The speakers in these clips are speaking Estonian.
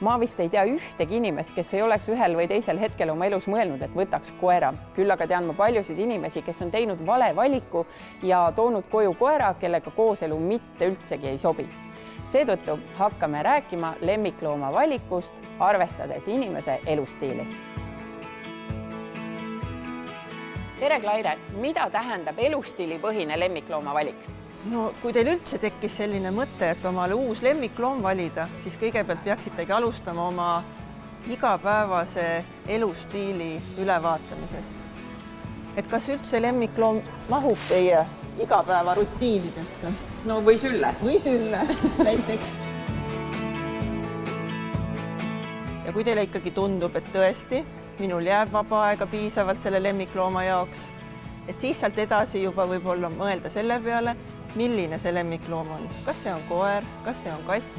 Ma vist ei tea ühtegi inimest, kes ei oleks ühel või teisel hetkel oma elus mõelnud, et võtaks koera. Küll aga tean ma paljusid inimesi, kes on teinud vale valiku ja toonud koju koera, kellega kooselu mitte üldsegi ei sobi. Seetõttu hakkame rääkima lemmiklooma valikust, arvestades inimese elustiili. Tere, Klaire, mida tähendab elustiilipõhine lemmiklooma valik? No, kui teil üldse tekkis selline mõte, et omale uus lemmikloom valida, siis kõigepealt peaksitegi alustama oma igapäevase elustiili ülevaatamisest. Et kas üldse lemmikloom mahub teie igapäeva rutiinidesse? No või sülle. Või sülle, näiteks. Ja kui teile ikkagi tundub, et tõesti, minul jääb vaba aega piisavalt selle lemmiklooma jaoks, et siis sealt edasi juba võib-olla mõelda selle peale, milline see lemmikloom on. Kas see on koer, kas see on kass,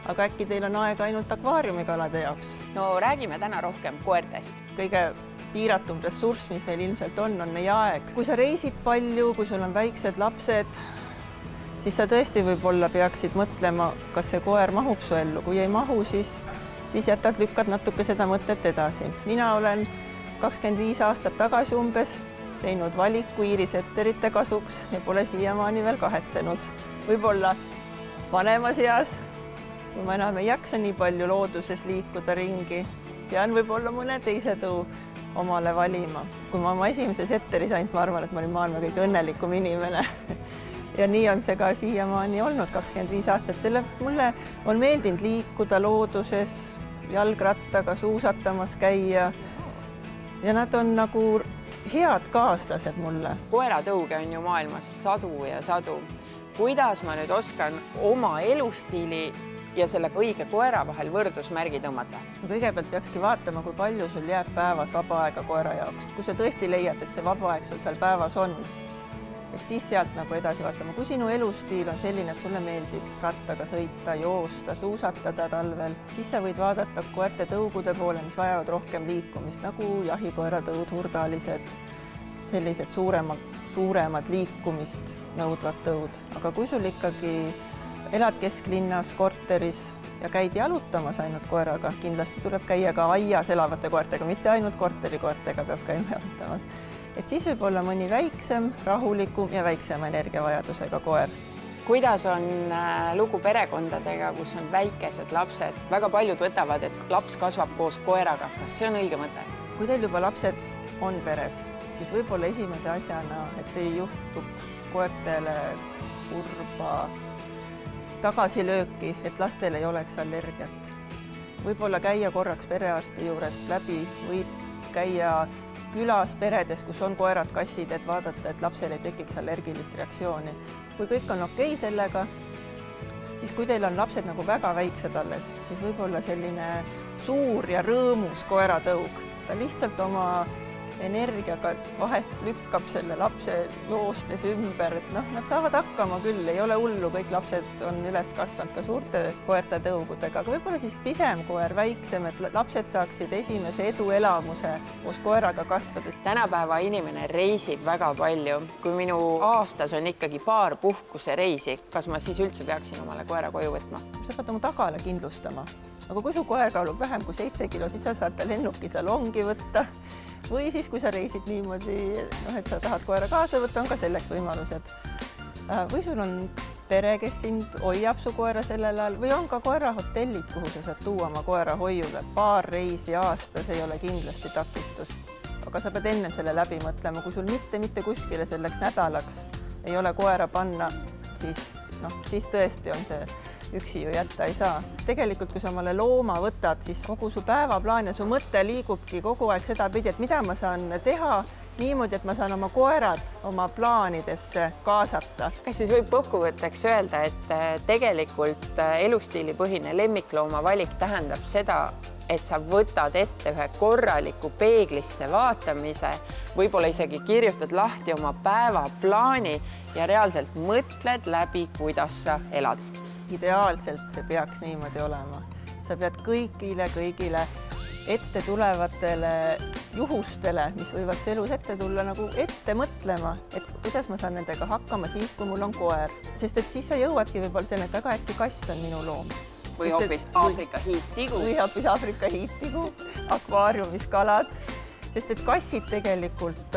aga äkki teil on aega ainult akvaariumikalade jaoks? No räägime täna rohkem koertest. Kõige piiratum ressurss, mis meil ilmselt on meie aeg. Kui sa reisid palju, kui sul on väiksed lapsed, siis sa tõesti võib-olla peaksid mõtlema, kas see koer mahub su ellu. Kui ei mahu, siis lükkad natuke seda mõtet edasi. Mina olen 25 aastat tagasi umbes teinud valiku iirisetterite kasuks ja pole siiamaani veel kahetsenud. Võib-olla vanemas eas, kui ma enam ei jaksa nii palju looduses liikuda ringi, pean võib-olla mõne teise tõu omale valima. Kui ma oma esimese setteri sain, ma arvan, et ma olin maailma kõige õnnelikum inimene. Ja nii on see ka siiamaani olnud 25 aastat. Selle mulle on meeldinud liikuda looduses, jalgrattaga suusatamas käia ja nad on nagu head kaaslased mulle. Koeratõuge on ju maailmas sadu ja sadu. Kuidas ma nüüd oskan oma elustiili ja selle õige koera vahel võrdusmärgi tõmmata? Kõigepealt peakski vaatama, kui palju sul jääb päevas vaba aega koera jaoks. Kui sa tõesti leiad, et see vaba aeg sul seal päevas on, et siis sealt nagu edasi vaatama. Kui sinu elustiil on selline, et sulle meeldib rattaga sõita, joosta, suusatada talvel, siis sa võid vaadata koerte tõugude poole, mis vajavad rohkem liikumist, nagu jahikoeratõud, hurdalised, sellised suuremad liikumist nõudvad tõud. Aga kui sul ikkagi elad kesklinnas, korteris ja käid jalutamas ainult koeraga, kindlasti tuleb käia ka aias elavate koertega, mitte ainult korterikoertega peab käima jalutamas. Et siis võib olla mõni väiksem, rahulikum ja väiksema energiavajadusega koer. Kuidas on lugu perekondadega, kus on väikesed lapsed? Väga paljud võtavad, et laps kasvab koos koeraga. Kas see on õige mõte? Kui teil juba lapsed on peres, siis võib-olla esimese asjana, et ei juhtuks koertele kurba tagasilööki, et lastel ei oleks allergiat. Võib-olla käia korraks perearsti juurest läbi, võib käia külas peredes, kus on koerad, kassid, et vaadata, et lapsel ei tekiks allergilist reaktsiooni. Kui kõik on okei sellega, siis kui teil on lapsed nagu väga väiksed alles, siis võib-olla selline suur ja rõõmus koeratõug. Ta lihtsalt oma energiaga vahest lükkab selle lapse joostes ümber, et nad saavad hakkama küll, ei ole hullu, kõik lapsed on üles kasvanud ka suurte koerte tõugudega, aga võib-olla siis pisem koer, väiksem, et lapsed saaksid esimese eduelamuse koos koeraga kasvades. Tänapäeva inimene reisib väga palju. Kui minu aastas on ikkagi paar puhkusereisi, kas ma siis üldse peaksin omale koera koju võtma? Sa pead oma tagala kindlustama. Aga kui su koer kaalub vähem kui 7 kilo, siis sa saad ta lennukisalongi võtta. Või siis, kui sa reisid niimoodi, et sa tahad koera kaasa võtta, on ka selleks võimalused. Või sul on pere, kes sind hoiab su koera sellel ajal, või on ka koerahotellid, kuhu sa saad tuua oma koera hoiule. Paar reisi aastas ei ole kindlasti takistus. Aga sa pead ennem selle läbi mõtlema, kui sul mitte kuskile selleks nädalaks ei ole koera panna, siis tõesti on see üksi ju jätta ei saa. Tegelikult, kui sa omale looma võtad, siis kogu su päevaplaan ja su mõte liigubki kogu aeg seda pidi, et mida ma saan teha niimoodi, et ma saan oma koerad oma plaanidesse kaasata. Kas siis võib kokkuvõtteks öelda, et tegelikult elustiilipõhine lemmiklooma valik tähendab seda, et sa võtad ette ühe korraliku peeglisse vaatamise, võib-olla isegi kirjutad lahti oma päevaplaani ja reaalselt mõtled läbi, kuidas sa elad? Ideaalselt see peaks niimoodi olema. Sa pead kõigile ette tulevatele juhustele, mis võivad elus ette tulla, nagu ette mõtlema, et kuidas ma saan nendega hakkama siis, kui mul on koer. Sest et siis sa jõuadki võib-olla selle, et väga äkki kass on minu loom. või hoopis Aafrika hiidtigu. Või hoopis Aafrika hiidtigu, akvaariumis kalad. Sest et kassid tegelikult,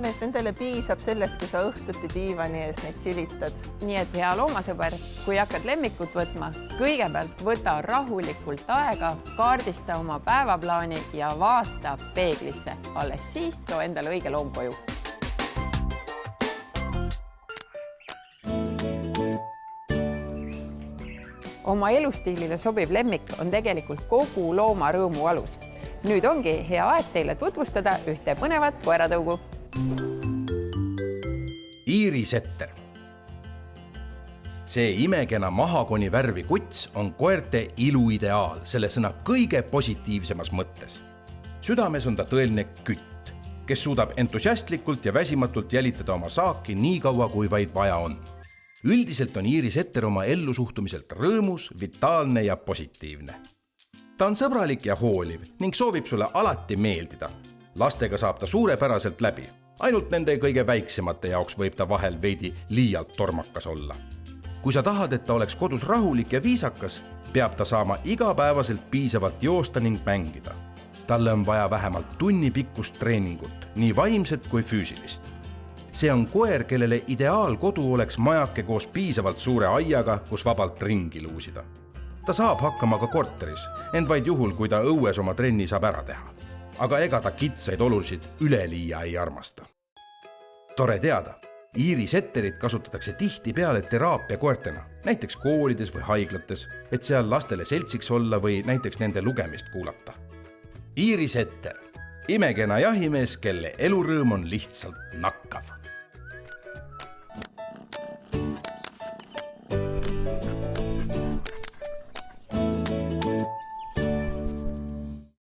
nendele piisab sellest, kui sa õhtuti diivani ees neid silitad. Nii et hea loomasõber, kui hakkad lemmikut võtma, kõigepealt võta rahulikult aega, kaardista oma päevaplaani ja vaata peeglisse. Alles siis too endale õige loom koju. Oma elustiilile sobiv lemmik on tegelikult kogu looma rõõmu alus. Nüüd ongi hea aeg teile tutvustada ühte põnevat koeratõugu. Iiri setter. See imekena mahagoni värvi kuts on koerte iluideaal selle sõna kõige positiivsemas mõttes. Südames on ta tõeline kütt, kes suudab entusiastlikult ja väsimatult jälitada oma saaki nii kaua, kui vaid vaja on. Üldiselt on Iiri setter oma ellusuhtumiselt rõõmus, vitaalne ja positiivne. Ta on sõbralik ja hooliv ning soovib sulle alati meeldida. Lastega saab ta suurepäraselt läbi. Ainult nende kõige väiksemate jaoks võib ta vahel veidi liialt tormakas olla. Kui sa tahad, et ta oleks kodus rahulik ja viisakas, peab ta saama igapäevaselt piisavalt joosta ning mängida. Talle on vaja vähemalt tunni pikkust treeningut, nii vaimset kui füüsilist. See on koer, kellele ideaalkodu oleks majake koos piisavalt suure aiaga, kus vabalt ringi luusida. Ta saab hakkama ka korteris, ent vaid juhul, kui ta õues oma trenni saab ära teha. Aga ega ta kitsaid olusid üleliia ei armasta. Tore teada, Iiri setterit kasutatakse tihti peale teraapia koertena, näiteks koolides või haiglates, et seal lastele seltsiks olla või näiteks nende lugemist kuulata. Iiri setter, imekena jahimees, kelle elurõõm on lihtsalt nakkav.